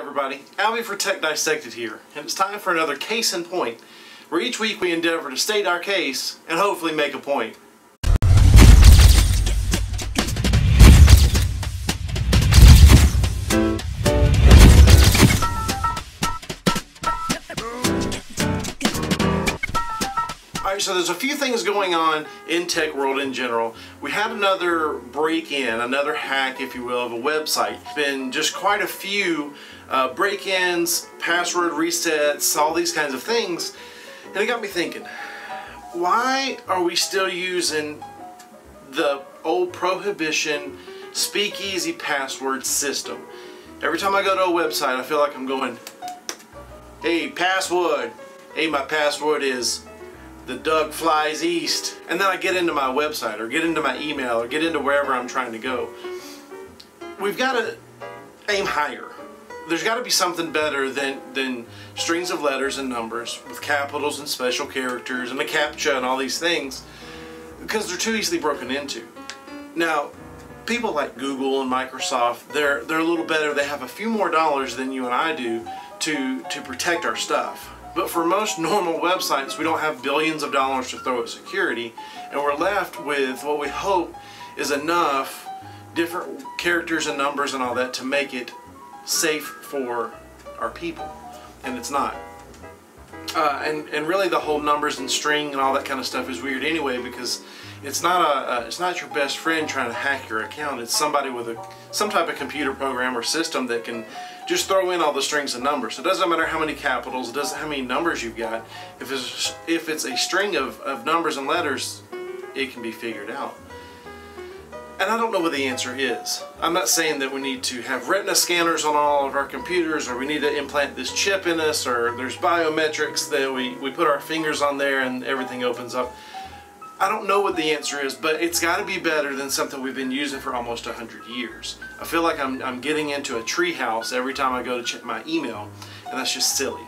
everybody, Albie for Tech Dissected here, and it's time for another Case in Point, where each week we endeavor to state our case and hopefully make a point. Alright, so there's a few things going on in tech world in general. We had another break-in, another hack, if you will, of a website. Been just quite a few break-ins, password resets, all these kinds of things. And it got me thinking, why are we still using the old Prohibition speakeasy password system? Every time I go to a website, I feel like I'm going, hey, password. Hey, my password is the Doug Flies East. And then I get into my website or get into my email or get into wherever I'm trying to go. We've got to aim higher. There's got to be something better than strings of letters and numbers with capitals and special characters and a CAPTCHA and all these things, because they're too easily broken into. Now, people like Google and Microsoft, they're a little better. They have a few more dollars than you and I do to protect our stuff. But for most normal websites, we don't have billions of dollars to throw at security, and we're left with what we hope is enough different characters and numbers and all that to make it safe for our people, and it's not. And really the whole numbers and string and all that kind of stuff is weird anyway, because it's not your best friend trying to hack your account. It's somebody with some type of computer program or system that can just throw in all the strings and numbers. It doesn't matter how many capitals, it doesn't how many numbers you've got. If it's a string of numbers and letters, it can be figured out. And I don't know what the answer is. I'm not saying that we need to have retina scanners on all of our computers, or we need to implant this chip in us, or there's biometrics that we put our fingers on there and everything opens up. I don't know what the answer is, but it's got to be better than something we've been using for almost 100 years. I feel like I'm getting into a tree house every time I go to check my email, and that's just silly.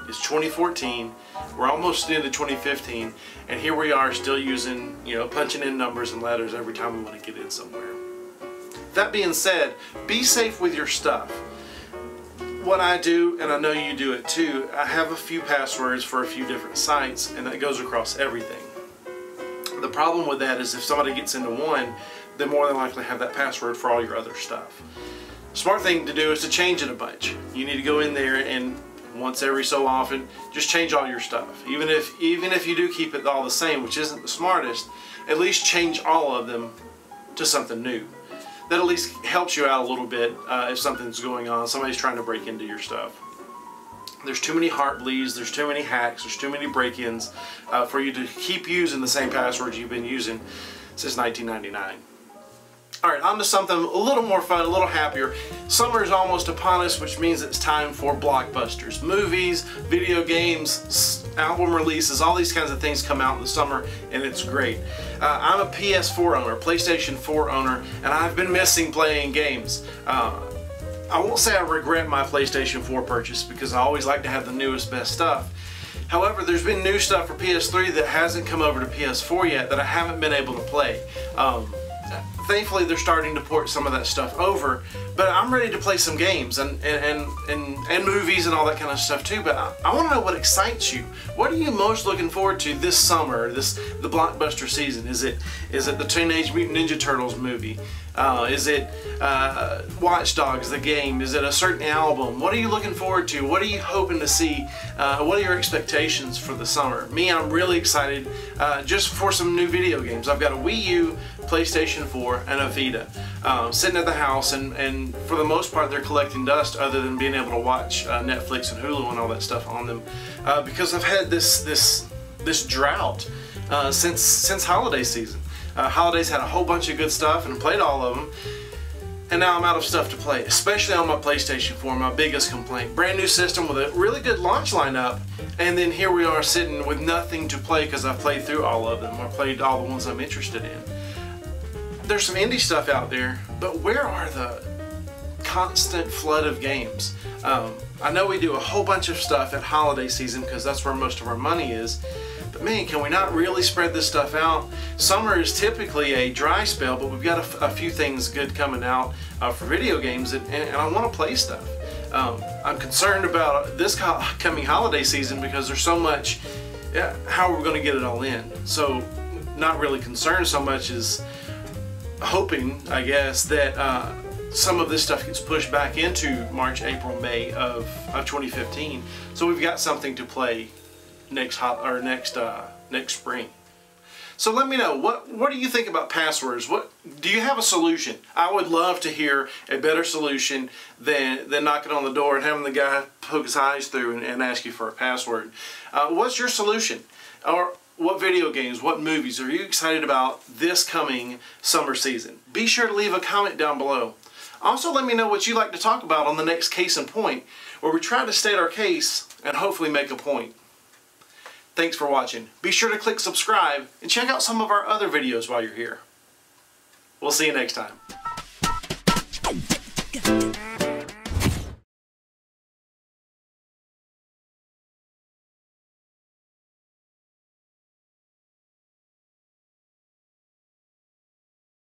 It's 2014, we're almost into 2015, and here we are still using, punching in numbers and letters every time we want to get in somewhere. That being said, be safe with your stuff. What I do, and I know you do it too, I have a few passwords for a few different sites, and that goes across everything. The problem with that is if somebody gets into one, they more than likely have that password for all your other stuff. Smart thing to do is to change it a bunch. You need to go in there and once every so often just change all your stuff. Even if you do keep it all the same, which isn't the smartest, at least change all of them to something new. That at least helps you out a little bit if something's going on, somebody's trying to break into your stuff. There's too many heartbleeds, there's too many hacks, there's too many break-ins for you to keep using the same passwords you've been using since 1999. Alright, on to something a little more fun, a little happier. Summer is almost upon us, which means it's time for blockbusters. Movies, video games, album releases, all these kinds of things come out in the summer, and it's great. I'm a PS4 owner, PlayStation 4 owner, and I've been missing playing games. I won't say I regret my PlayStation 4 purchase, because I always like to have the newest, best stuff. However, there's been new stuff for PS3 that hasn't come over to PS4 yet that I haven't been able to play. Thankfully, they're starting to port some of that stuff over, but I'm ready to play some games and movies and all that kind of stuff too. But I want to know what excites you. What are you most looking forward to this summer, the blockbuster season? Is it the Teenage Mutant Ninja Turtles movie? Is it Watch Dogs, the game? Is it a certain album? What are you looking forward to? What are you hoping to see? What are your expectations for the summer? Me, I'm really excited just for some new video games. I've got a Wii U, PlayStation 4, and a Vita sitting at the house, and for the most part they're collecting dust other than being able to watch Netflix and Hulu and all that stuff on them because I've had this drought since holiday season. Holidays had a whole bunch of good stuff and played all of them, and now I'm out of stuff to play, especially on my PlayStation 4, my biggest complaint. Brand new system with a really good launch lineup, and then here we are sitting with nothing to play because I've played through all of them, or played all the ones I'm interested in. There's some indie stuff out there, but where are the constant flood of games? I know we do a whole bunch of stuff at holiday season because that's where most of our money is, but man, can we not really spread this stuff out? Summer is typically a dry spell, but we've got a few things good coming out for video games, and I want to play stuff. I'm concerned about this coming holiday season because there's so much, how are we going to get it all in? So not really concerned so much as hoping, I guess, that some of this stuff gets pushed back into March, April, May of 2015. So we've got something to play next spring. So let me know, what do you think about passwords? Do you have a solution? I would love to hear a better solution than knocking on the door and having the guy poke his eyes through and ask you for a password. What's your solution? Or what video games, what movies are you excited about this coming summer season? Be sure to leave a comment down below. Also, let me know what you'd like to talk about on the next Case in Point, where we try to state our case and hopefully make a point. Thanks for watching. Be sure to click subscribe and check out some of our other videos while you're here. We'll see you next time.